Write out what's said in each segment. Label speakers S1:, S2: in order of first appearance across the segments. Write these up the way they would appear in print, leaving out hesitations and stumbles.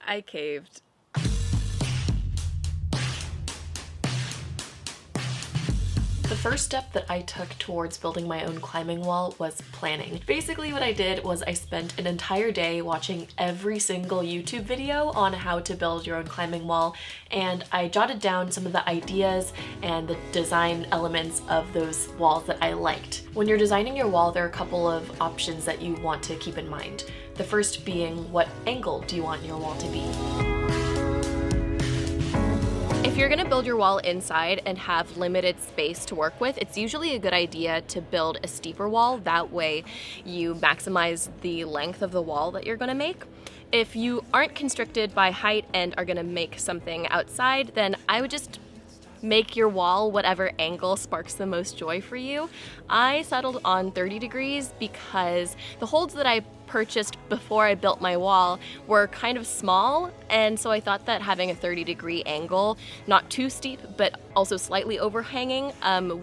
S1: I caved.
S2: The first step that I took towards building my own climbing wall was planning. Basically what I did was I spent an entire day watching every single YouTube video on how to build your own climbing wall, and I jotted down some of the ideas and the design elements of those walls that I liked. When you're designing your wall, there are a couple of options that you want to keep in mind. The first being, what angle do you want your wall to be?
S1: If you're gonna build your wall inside and have limited space to work with, it's usually a good idea to build a steeper wall. That way you maximize the length of the wall that you're gonna make. If you aren't constricted by height and are gonna make something outside, then I would just make your wall whatever angle sparks the most joy for you. I settled on 30 degrees because the holds that I purchased before I built my wall were kind of small, and so I thought that having a 30-degree angle, not too steep but also slightly overhanging,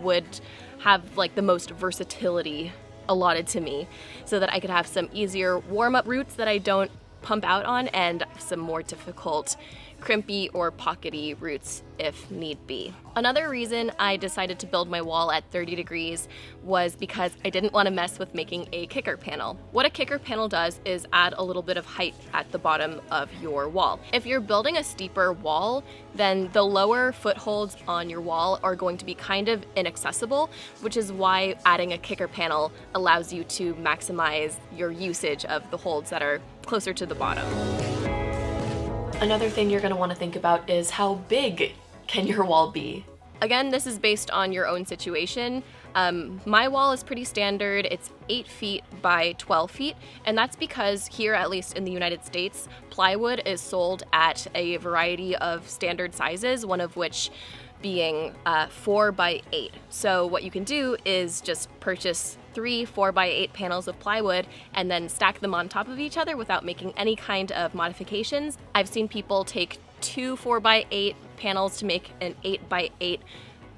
S1: would have like the most versatility allotted to me, so that I could have some easier warm-up routes that I don't pump out on and some more difficult crimpy or pockety routes if need be. Another reason I decided to build my wall at 30 degrees was because I didn't want to mess with making a kicker panel. What a kicker panel does is add a little bit of height at the bottom of your wall. If you're building a steeper wall, then the lower footholds on your wall are going to be kind of inaccessible, which is why adding a kicker panel allows you to maximize your usage of the holds that are closer to the bottom.
S2: Another thing you're going to want to think about is, how big can your wall be?
S1: Again, this is based on your own situation. My wall is pretty standard. It's 8 feet by 12 feet, and that's because here, at least in the United States, plywood is sold at a variety of standard sizes, one of which being 4 by 8. So what you can do is just purchase 3 4 by 8 panels of plywood and then stack them on top of each other without making any kind of modifications. I've seen people take 2 4 by 8 panels to make an 8 by 8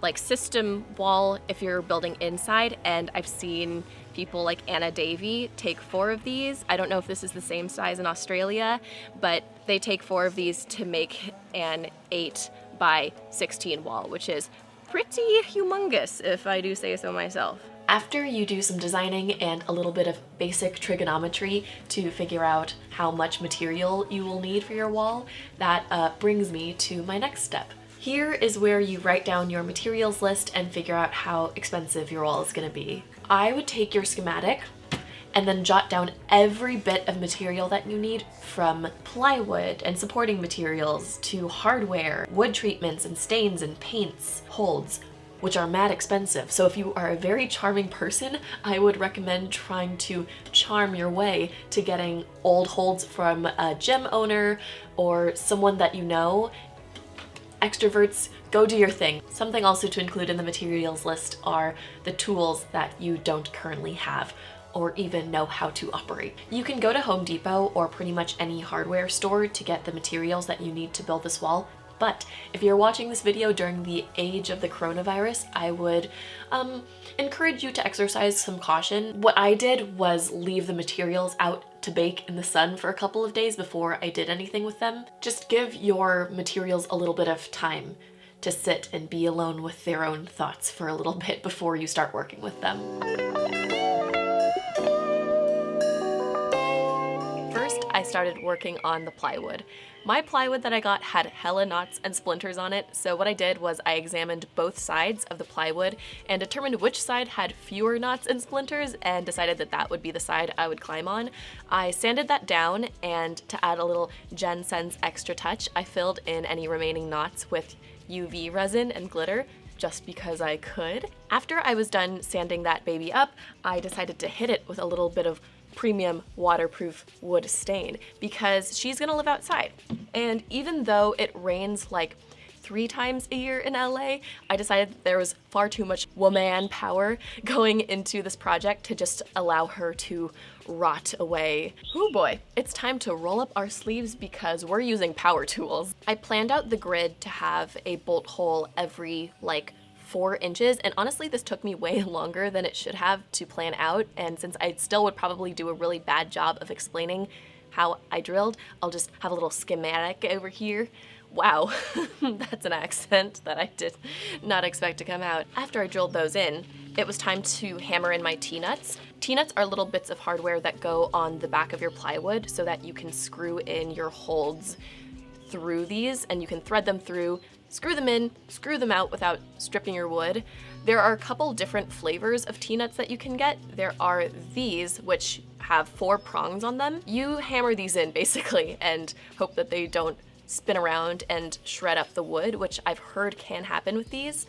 S1: like system wall if you're building inside, and I've seen people like Anna Davey take 4 of these. I don't know if this is the same size in Australia, but they take 4 of these to make an 8 by 16 wall, which is pretty humongous if I do say so myself.
S2: After you do some designing and a little bit of basic trigonometry to figure out how much material you will need for your wall, that brings me to my next step. Here is where you write down your materials list and figure out how expensive your wall is going to be. I would take your schematic and then jot down every bit of material that you need, from plywood and supporting materials to hardware, wood treatments and stains and paints, holds, which are mad expensive. So if you are a very charming person, I would recommend trying to charm your way to getting old holds from a gym owner or someone that you know. Extroverts, go do your thing. Something also to include in the materials list are the tools that you don't currently have or even know how to operate. You can go to Home Depot or pretty much any hardware store to get the materials that you need to build this wall. But if you're watching this video during the age of the coronavirus, I would encourage you to exercise some caution. What I did was leave the materials out to bake in the sun for a couple of days before I did anything with them. Just give your materials a little bit of time to sit and be alone with their own thoughts for a little bit before you start working with them.
S1: First, I started working on the plywood. My plywood that I got had hella knots and splinters on it, so what I did was I examined both sides of the plywood and determined which side had fewer knots and splinters and decided that that would be the side I would climb on. I sanded that down, and to add a little Jen Sense extra touch, I filled in any remaining knots with UV resin and glitter, just because I could. After I was done sanding that baby up, I decided to hit it with a little bit of premium waterproof wood stain because she's gonna live outside. And even though it rains like 3 times a year in LA, I decided that there was far too much woman power going into this project to just allow her to rot away. Oh boy, it's time to roll up our sleeves because we're using power tools. I planned out the grid to have a bolt hole every like 4 inches, and honestly this took me way longer than it should have to plan out, and since I still would probably do a really bad job of explaining how I drilled, I'll just have a little schematic over here. Wow, that's an accent that I did not expect to come out. After I drilled those in, it was time to hammer in my T-nuts. T-nuts are little bits of hardware that go on the back of your plywood so that you can screw in your holds through these, and you can thread them through, screw them in, screw them out without stripping your wood. There are a couple different flavors of T-nuts that you can get. There are these, which have 4 prongs on them. You hammer these in basically and hope that they don't spin around and shred up the wood, which I've heard can happen with these.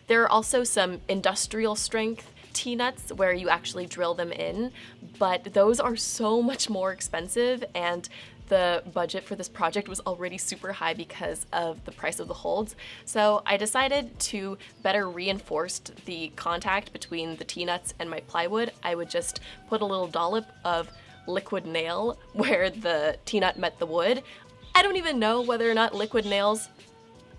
S1: There are also some industrial strength T-nuts where you actually drill them in, but those are so much more expensive, and the budget for this project was already super high because of the price of the holds. So I decided to better reinforce the contact between the T-nuts and my plywood. I would just put a little dollop of liquid nail where the T-nut met the wood. I don't even know whether or not liquid nails,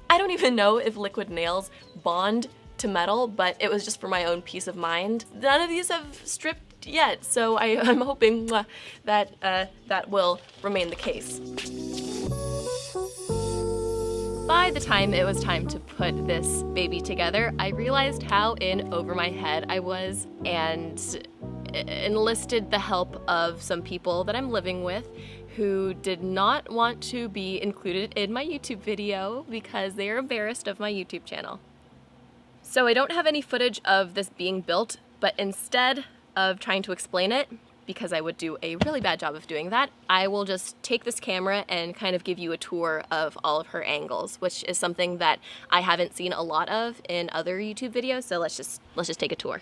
S1: I don't even know if liquid nails bond to metal, but it was just for my own peace of mind. None of these have stripped yet, so I'm hoping that that will remain the case. By the time it was time to put this baby together, I realized how in over my head I was and enlisted the help of some people that I'm living with who did not want to be included in my YouTube video because they are embarrassed of my YouTube channel. So I don't have any footage of this being built, but instead of trying to explain it, because I would do a really bad job of doing that, I will just take this camera and kind of give you a tour of all of her angles, which is something that I haven't seen a lot of in other YouTube videos, so let's just take a tour.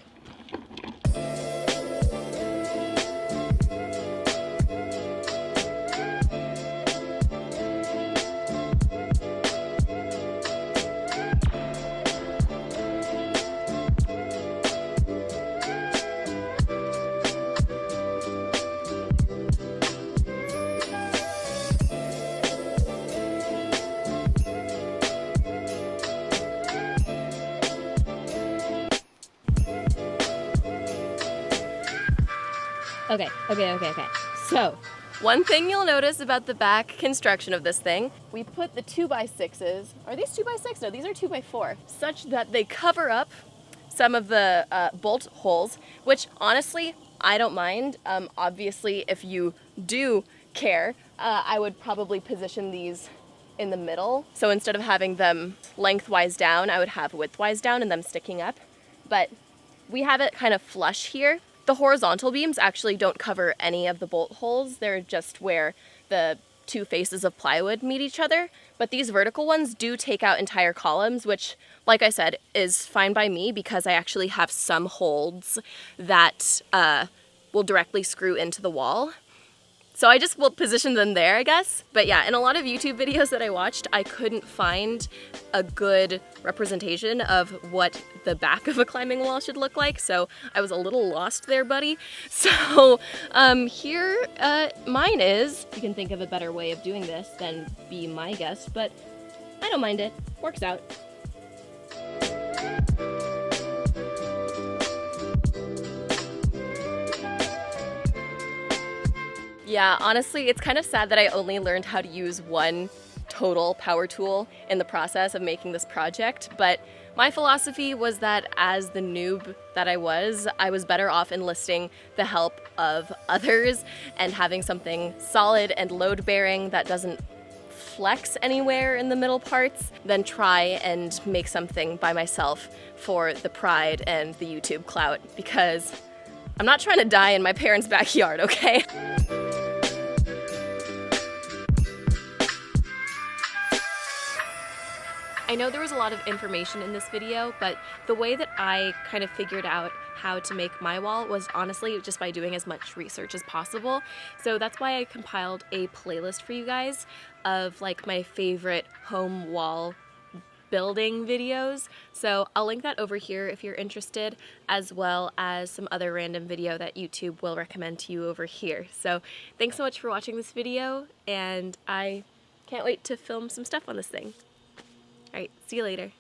S1: Okay. So, one thing you'll notice about the back construction of this thing, we put the 2x6s, are these 2x6? No, these are 2x4, such that they cover up some of the bolt holes, which honestly, I don't mind. Obviously, if you do care, I would probably position these in the middle. So instead of having them lengthwise down, I would have widthwise down and them sticking up. But we have it kind of flush here. The horizontal beams actually don't cover any of the bolt holes. They're just where the 2 faces of plywood meet each other. But these vertical ones do take out entire columns, which, like I said, is fine by me because I actually have some holds that will directly screw into the wall. So I just will position them there, I guess. But yeah, in a lot of YouTube videos that I watched, I couldn't find a good representation of what the back of a climbing wall should look like, so I was a little lost there, buddy. So here mine is. You can think of a better way of doing this than be my guest, but I don't mind it. Works out. Yeah, honestly, it's kind of sad that I only learned how to use one total power tool in the process of making this project, but my philosophy was that as the noob that I was better off enlisting the help of others and having something solid and load-bearing that doesn't flex anywhere in the middle parts than try and make something by myself for the pride and the YouTube clout, because I'm not trying to die in my parents' backyard, okay? I know there was a lot of information in this video, but the way that I kind of figured out how to make my wall was honestly just by doing as much research as possible. So that's why I compiled a playlist for you guys of like my favorite home wall building videos. So I'll link that over here if you're interested, as well as some other random video that YouTube will recommend to you over here. So thanks so much for watching this video, and I can't wait to film some stuff on this thing. All right, see you later.